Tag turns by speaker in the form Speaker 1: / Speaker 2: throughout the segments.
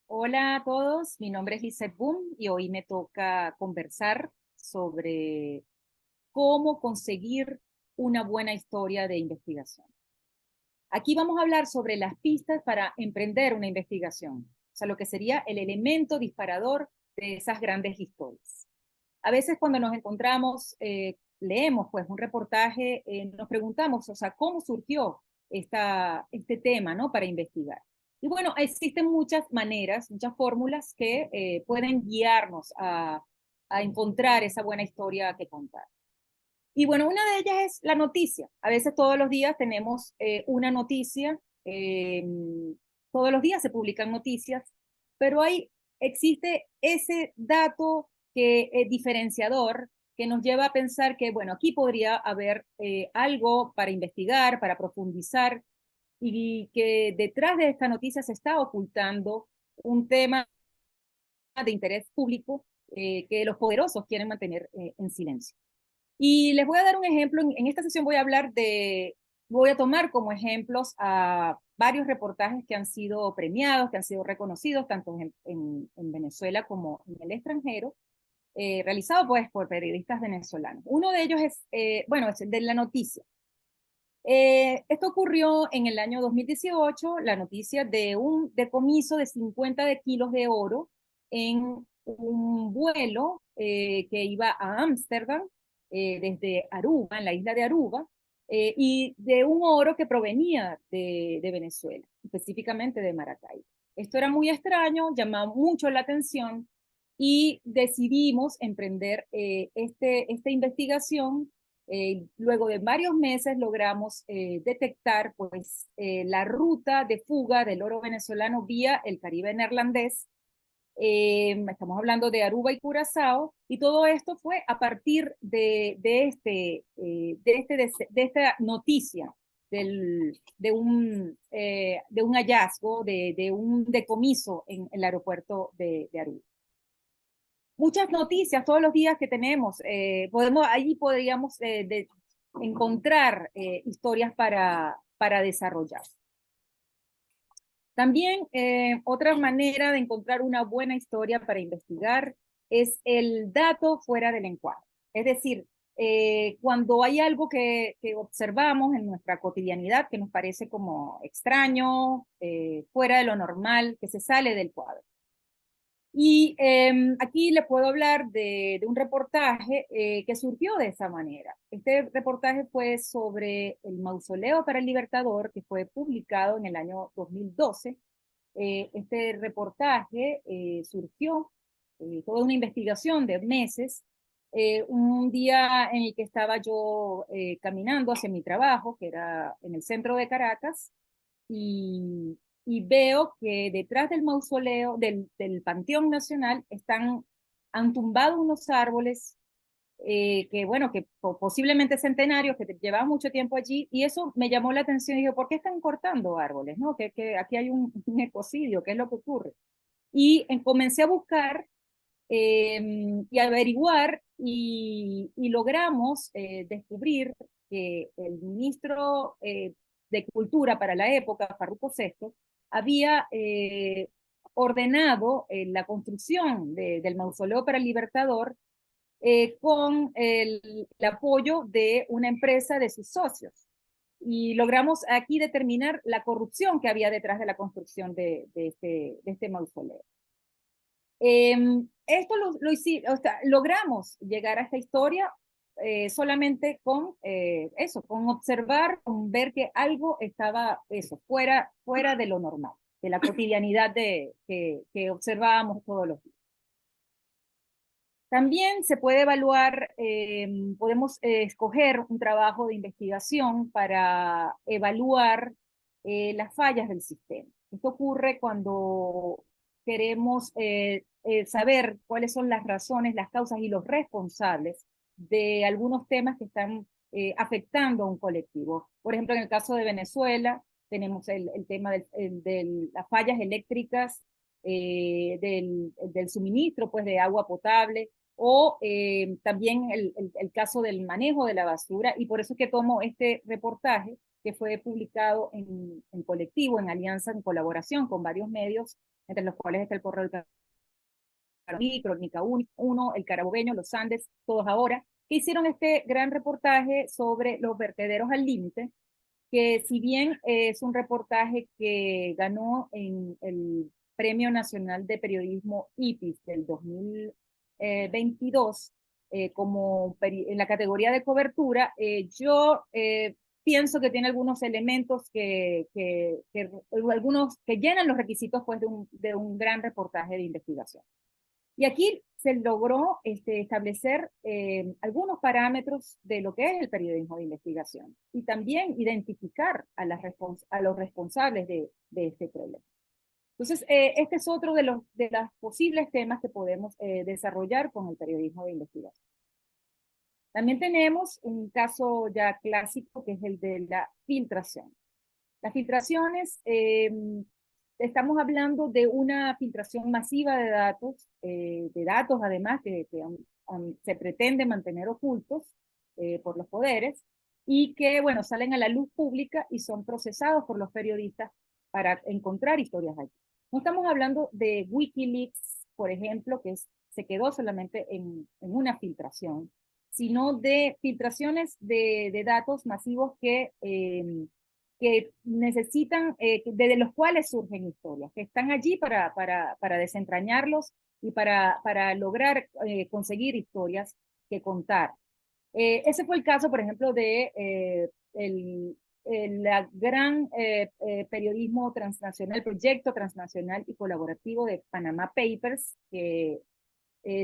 Speaker 1: Hola a todos, mi nombre es Lizeth Boom y hoy me toca conversar sobre cómo conseguir una buena historia de investigación. Aquí vamos a hablar sobre las pistas para emprender una investigación, o sea, lo que sería el elemento disparador de esas grandes historias. A veces cuando nos encontramos, leemos pues un reportaje, nos preguntamos, o sea, ¿cómo surgió este tema, ¿no? Para investigar. Y bueno, existen muchas maneras, muchas fórmulas que pueden guiarnos a encontrar esa buena historia que contar. Y bueno, una de ellas es la noticia. A veces todos los días tenemos una noticia, todos los días se publican noticias, pero existe ese dato que es diferenciador que nos lleva a pensar que, bueno, aquí podría haber algo para investigar, para profundizar, y que detrás de esta noticia se está ocultando un tema de interés público que los poderosos quieren mantener en silencio. Y les voy a dar un ejemplo. En esta sesión voy a tomar como ejemplos a varios reportajes que han sido premiados, que han sido reconocidos tanto en Venezuela como en el extranjero, realizado pues por periodistas venezolanos. Uno de ellos es, bueno, es el de la noticia. Esto ocurrió en el año 2018, la noticia de un decomiso de 50 de kilos de oro en un vuelo que iba a Ámsterdam desde Aruba, en la isla de Aruba, y de un oro que provenía de Venezuela, específicamente de Maracay. Esto era muy extraño, llamaba mucho la atención y decidimos emprender esta investigación. Luego de varios meses logramos detectar pues, la ruta de fuga del oro venezolano vía el Caribe neerlandés. Estamos hablando de Aruba y Curazao, y todo esto fue a partir de esta noticia de un hallazgo, de un decomiso en el aeropuerto de Aruba. Muchas noticias todos los días que tenemos. Allí podríamos encontrar historias para desarrollar. También otra manera de encontrar una buena historia para investigar es el dato fuera del encuadre. Es decir, cuando hay algo que observamos en nuestra cotidianidad que nos parece como extraño, fuera de lo normal, que se sale del cuadro. Y aquí le puedo hablar de un reportaje que surgió de esa manera. Este reportaje fue sobre el Mausoleo para el Libertador, que fue publicado en el año 2012. Este reportaje surgió, toda una investigación de meses, un día en el que estaba yo caminando hacia mi trabajo, que era en el centro de Caracas, y veo que detrás del mausoleo, del Panteón Nacional, han tumbado unos árboles que, bueno, que posiblemente centenarios, que llevaban mucho tiempo allí, y eso me llamó la atención. Y dije, ¿por qué están cortando árboles? ¿No? Que aquí hay un ecocidio, ¿qué es lo que ocurre? Y comencé a buscar y averiguar, y logramos descubrir que el ministro de Cultura para la época, Farruko Sesto, había ordenado la construcción del mausoleo para el Libertador con el apoyo de una empresa de sus socios. Y logramos aquí determinar la corrupción que había detrás de la construcción de este mausoleo. Esto lo hicimos, o sea, logramos llegar a esta historia solamente con eso, con observar, con ver que algo estaba eso, fuera de lo normal, de la cotidianidad que observábamos todos los días. También se puede evaluar, podemos escoger un trabajo de investigación para evaluar las fallas del sistema. Esto ocurre cuando queremos saber cuáles son las razones, las causas y los responsables de algunos temas que están afectando a un colectivo. Por ejemplo, en el caso de Venezuela, tenemos el tema de las fallas eléctricas, del suministro pues, de agua potable, o también el caso del manejo de la basura, y por eso es que tomo este reportaje, que fue publicado en colectivo, en alianza, en colaboración con varios medios, entre los cuales está el Correo del Carolí, Crónica 1, El Carabobeño, Los Andes, Todos Ahora, que hicieron este gran reportaje sobre los vertederos al límite, que si bien es un reportaje que ganó en el Premio Nacional de Periodismo IPIS del 2022, como en la categoría de cobertura, yo pienso que tiene algunos elementos algunos que llenan los requisitos pues, de un gran reportaje de investigación. Y aquí se logró establecer algunos parámetros de lo que es el periodismo de investigación y también identificar a los responsables de este problema. Entonces, este es otro de los posibles temas que podemos desarrollar con el periodismo de investigación. También tenemos un caso ya clásico que es el de la filtración. Las filtraciones, estamos hablando de una filtración masiva de datos además que se pretende mantener ocultos por los poderes y que, bueno, salen a la luz pública y son procesados por los periodistas para encontrar historias allí. No estamos hablando de Wikileaks, por ejemplo, se quedó solamente en una filtración, sino de filtraciones de datos masivos que necesitan, de los cuales surgen historias, que están allí para desentrañarlos y para lograr conseguir historias que contar. Ese fue el caso, por ejemplo, de la gran periodismo transnacional, proyecto transnacional y colaborativo de Panama Papers, que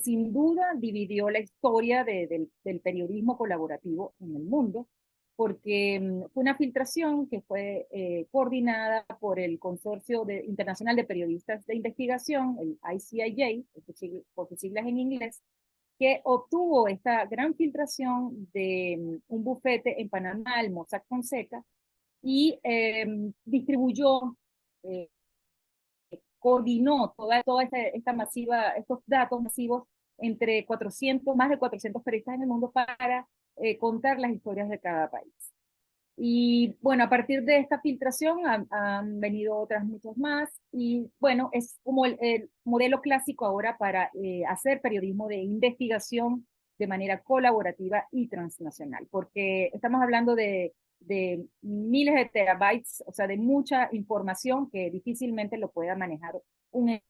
Speaker 1: sin duda dividió la historia del periodismo colaborativo en el mundo, porque fue una filtración que fue coordinada por el Consorcio Internacional de Periodistas de Investigación, el ICIJ, por sus siglas en inglés, que obtuvo esta gran filtración de un bufete en Panamá, el Mossack Fonseca, y distribuyó, coordinó toda esta masiva, estos datos masivos entre 400, más de 400 periodistas en el mundo para contar las historias de cada país. Y bueno, a partir de esta filtración han venido otras muchas más y bueno, es como el modelo clásico ahora para hacer periodismo de investigación de manera colaborativa y transnacional, porque estamos hablando de miles de terabytes, o sea, de mucha información que difícilmente lo pueda manejar un equipo.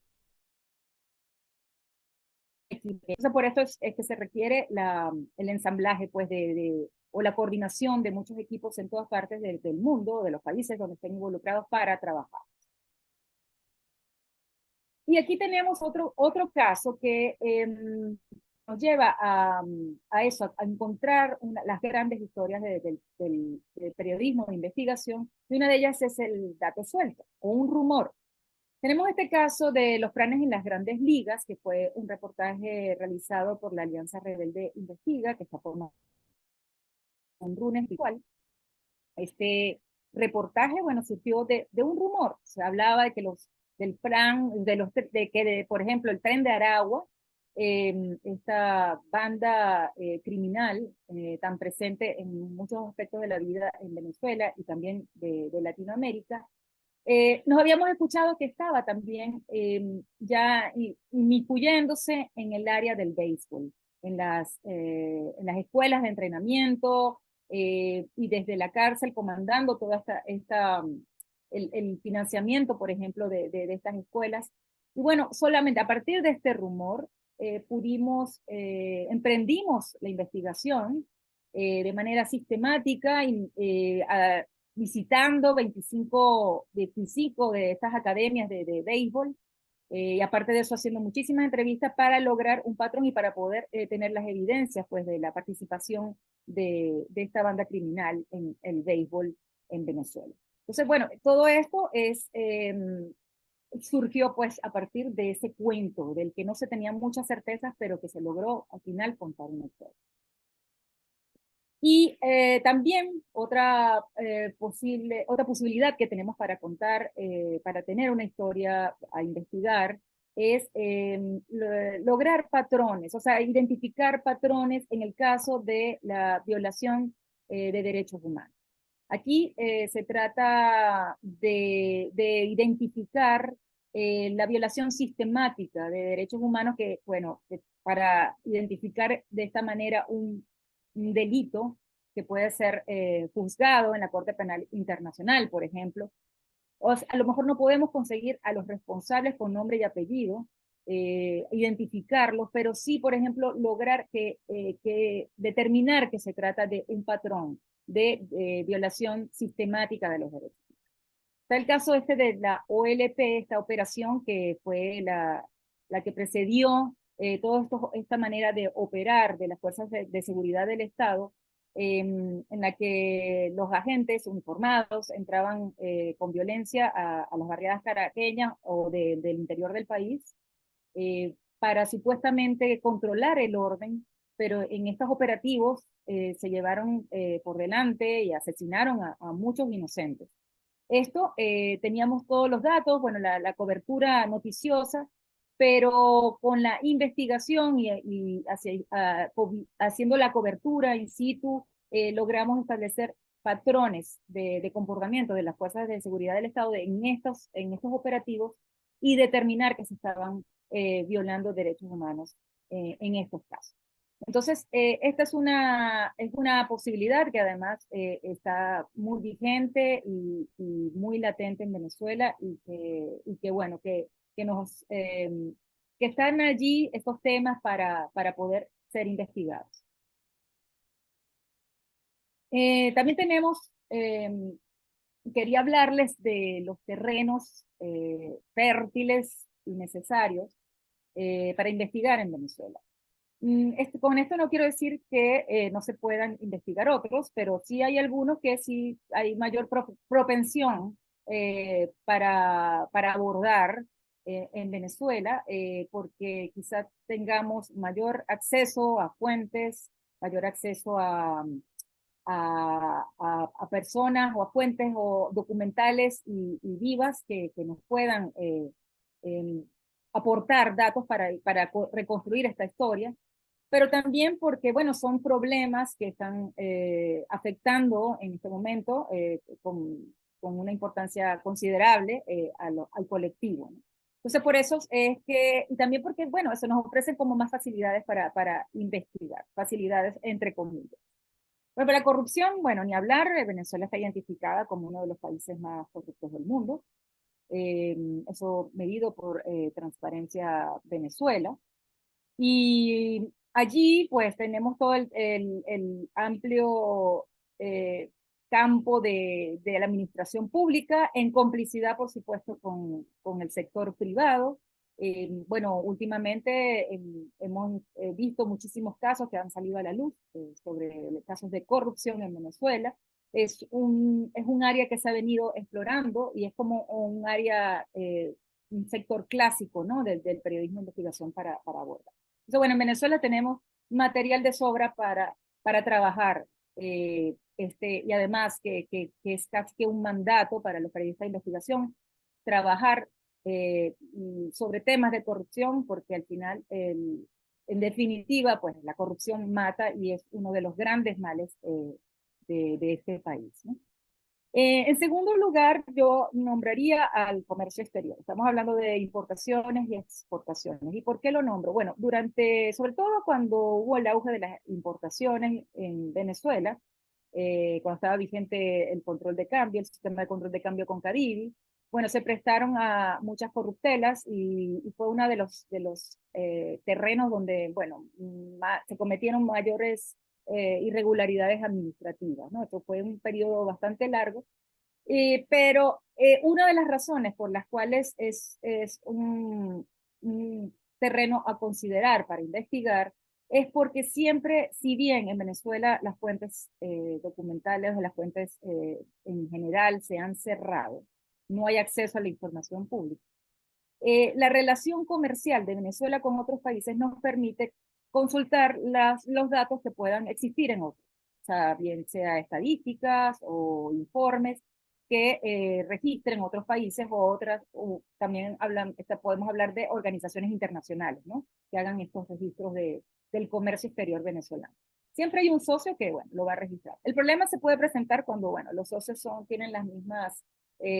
Speaker 1: Entonces, por esto es que se requiere el ensamblaje, pues, o la coordinación de muchos equipos en todas partes del mundo, de los países donde estén involucrados para trabajar. Y aquí tenemos otro caso que nos lleva a eso, a encontrar las grandes historias del periodismo de investigación, y una de ellas es el dato suelto, o un rumor. Tenemos este caso de los planes en las grandes ligas, que fue un reportaje realizado por la Alianza Rebelde Investiga, que está formado en Runes igual. Este reportaje, bueno, surgió de un rumor. Se hablaba de que del plan, por ejemplo, el Tren de Aragua, esta banda criminal tan presente en muchos aspectos de la vida en Venezuela y también de Latinoamérica, nos habíamos escuchado que estaba también ya inmiscuyéndose en el área del béisbol, en las escuelas de entrenamiento y desde la cárcel comandando toda el financiamiento, por ejemplo, de estas escuelas. Y bueno, solamente a partir de este rumor emprendimos la investigación de manera sistemática y visitando 25 de estas academias de béisbol, y aparte de eso haciendo muchísimas entrevistas para lograr un patrón y para poder tener las evidencias pues, de la participación de esta banda criminal en el béisbol en Venezuela. Entonces, bueno, todo esto surgió pues a partir de ese cuento del que no se tenían muchas certezas, pero que se logró al final contar una historia. Y también otra posibilidad que tenemos para contar, para tener una historia a investigar, es lograr patrones, o sea, identificar patrones en el caso de la violación de derechos humanos. Aquí se trata de identificar la violación sistemática de derechos humanos que, bueno, para identificar de esta manera un delito que puede ser juzgado en la Corte Penal Internacional, por ejemplo. A lo mejor no podemos conseguir a los responsables con nombre y apellido, identificarlos, pero sí, por ejemplo, lograr que determinar que se trata de un patrón de violación sistemática de los derechos. Está el caso este de la OLP, esta operación que fue la que precedió esta manera de operar de las fuerzas de seguridad del Estado, en la que los agentes uniformados entraban con violencia a las barriadas caraqueñas o del interior del país para supuestamente controlar el orden, pero en estos operativos se llevaron por delante y asesinaron a muchos inocentes. Esto teníamos todos los datos, bueno, la cobertura noticiosa, pero con la investigación y haciendo la cobertura in situ, logramos establecer patrones de comportamiento de las fuerzas de seguridad del Estado en estos operativos y determinar que se estaban violando derechos humanos en estos casos. Entonces, esta es una posibilidad que además está muy vigente y muy latente en Venezuela y que bueno, que están allí estos temas para poder ser investigados. También tenemos, quería hablarles de los terrenos fértiles y necesarios para investigar en Venezuela. Con esto no quiero decir que no se puedan investigar otros, pero sí hay algunos que sí hay mayor propensión para abordar en Venezuela, porque quizás tengamos mayor acceso a fuentes, mayor acceso a personas o a fuentes o documentales y vivas que nos puedan aportar datos para reconstruir esta historia, pero también porque, bueno, son problemas que están afectando en este momento con una importancia considerable al colectivo, ¿no? Entonces, por eso es que, y también porque, bueno, eso nos ofrece como más facilidades para investigar, facilidades entre comillas. Bueno, la corrupción, bueno, ni hablar, Venezuela está identificada como uno de los países más corruptos del mundo, eso medido por Transparencia Venezuela. Y allí pues tenemos todo el amplio campo de la administración pública en complicidad, por supuesto, con el sector privado. Bueno, últimamente hemos visto muchísimos casos que han salido a la luz sobre casos de corrupción en Venezuela. Es un área que se ha venido explorando y es como un área, un sector clásico, ¿no? del periodismo de investigación para abordar. Entonces, bueno, en Venezuela tenemos material de sobra para trabajar, y además que es casi que un mandato para los periodistas de investigación, trabajar sobre temas de corrupción, porque al final, en definitiva, pues la corrupción mata y es uno de los grandes males de este país, ¿no? En segundo lugar, yo nombraría al comercio exterior. Estamos hablando de importaciones y exportaciones. ¿Y por qué lo nombro? Bueno, sobre todo cuando hubo el auge de las importaciones en Venezuela, cuando estaba vigente el control de cambio, el sistema de control de cambio con Cadivi, bueno, se prestaron a muchas corruptelas y fue uno de los terrenos donde, bueno, se cometieron mayores irregularidades administrativas, ¿no? Esto fue un periodo bastante largo, pero una de las razones por las cuales es un terreno a considerar para investigar es porque siempre, si bien en Venezuela las fuentes documentales o las fuentes en general se han cerrado, no hay acceso a la información pública, la relación comercial de Venezuela con otros países nos permite consultar los datos que puedan existir en otros, o sea, bien sea estadísticas o informes que registren otros países o también podemos hablar de organizaciones internacionales, ¿no? Que hagan estos registros del comercio exterior venezolano. siempre hay un socio que, bueno, lo va a registrar. El problema se puede presentar cuando, bueno, los socios tienen las mismas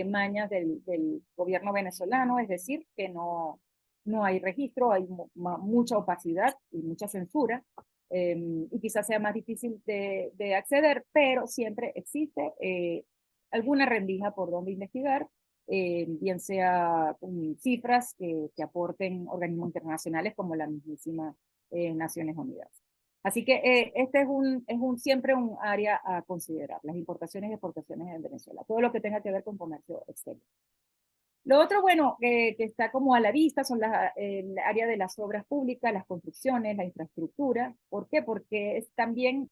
Speaker 1: mañas del gobierno venezolano, es decir, que no hay registro, hay mucha opacidad y mucha censura, y quizás sea más difícil de acceder, pero siempre existe alguna rendija por donde investigar, bien sea con cifras que aporten organismos internacionales como la mismísima Naciones Unidas. Así que este siempre un área a considerar, las importaciones y exportaciones en Venezuela, todo lo que tenga que ver con comercio exterior. Lo otro, bueno, que está como a la vista son el área de las obras públicas, las construcciones, la infraestructura. ¿Por qué? Porque también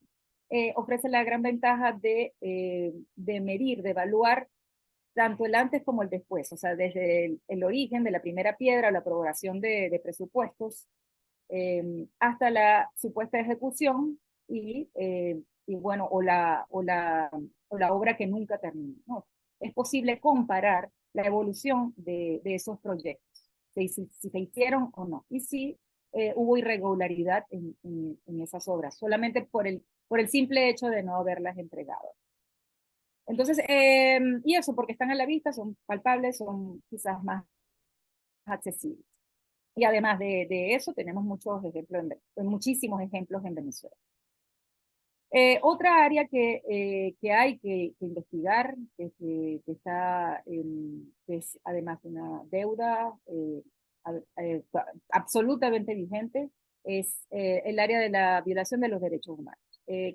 Speaker 1: ofrece la gran ventaja de medir, de evaluar tanto el antes como el después, o sea, desde el origen de la primera piedra, la aprobación de presupuestos, hasta la supuesta ejecución y bueno, o la obra que nunca terminó, ¿no? Es posible comparar la evolución de esos proyectos, si se hicieron o no, y si hubo irregularidad en esas obras, solamente por el simple hecho de no haberlas entregado. Entonces, y eso porque están a la vista, son palpables, son quizás más accesibles. Y además de eso, tenemos muchos ejemplos, muchísimos ejemplos en Venezuela. Otra área que hay que investigar, está, que es además una deuda absolutamente vigente, es el área de la violación de los derechos humanos.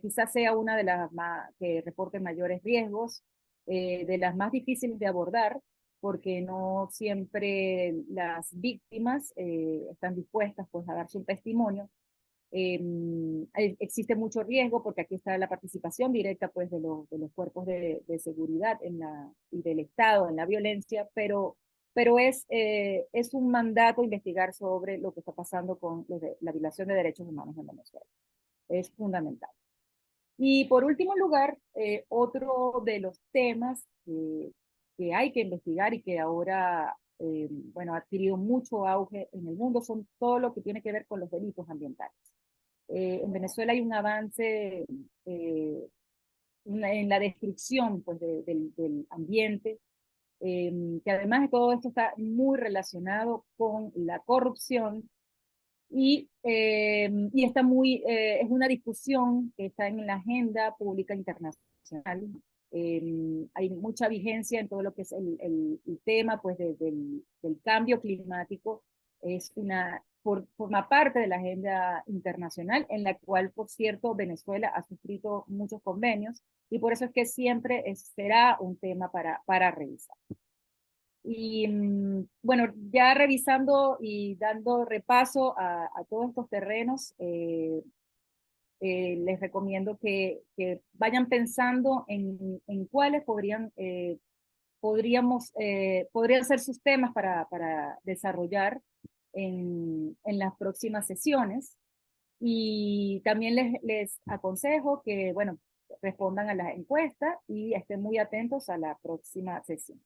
Speaker 1: Quizás sea una de las más que reporte mayores riesgos, de las más difíciles de abordar, porque no siempre las víctimas están dispuestas pues, a dar su testimonio. Existe mucho riesgo porque aquí está la participación directa pues, de los cuerpos de seguridad y del Estado en la violencia, pero es un mandato investigar sobre lo que está pasando con la violación de derechos humanos en Venezuela. Es fundamental. Y por último lugar, otro de los temas que hay que investigar y que ahora, bueno, ha adquirido mucho auge en el mundo son todo lo que tiene que ver con los delitos ambientales. En Venezuela hay un avance en la destrucción pues, del ambiente, que además de todo esto está muy relacionado con la corrupción y es una discusión que está en la agenda pública internacional. Hay mucha vigencia en todo lo que es el tema pues, del cambio climático. Forma parte de la agenda internacional, en la cual, por cierto, Venezuela ha suscrito muchos convenios, y por eso es que siempre será un tema para revisar. Y bueno, ya revisando y dando repaso a todos estos terrenos, les recomiendo que vayan pensando en cuáles podrían ser sus temas para desarrollar en las próximas sesiones. Y también les aconsejo que, bueno, respondan a la encuesta y estén muy atentos a la próxima sesión.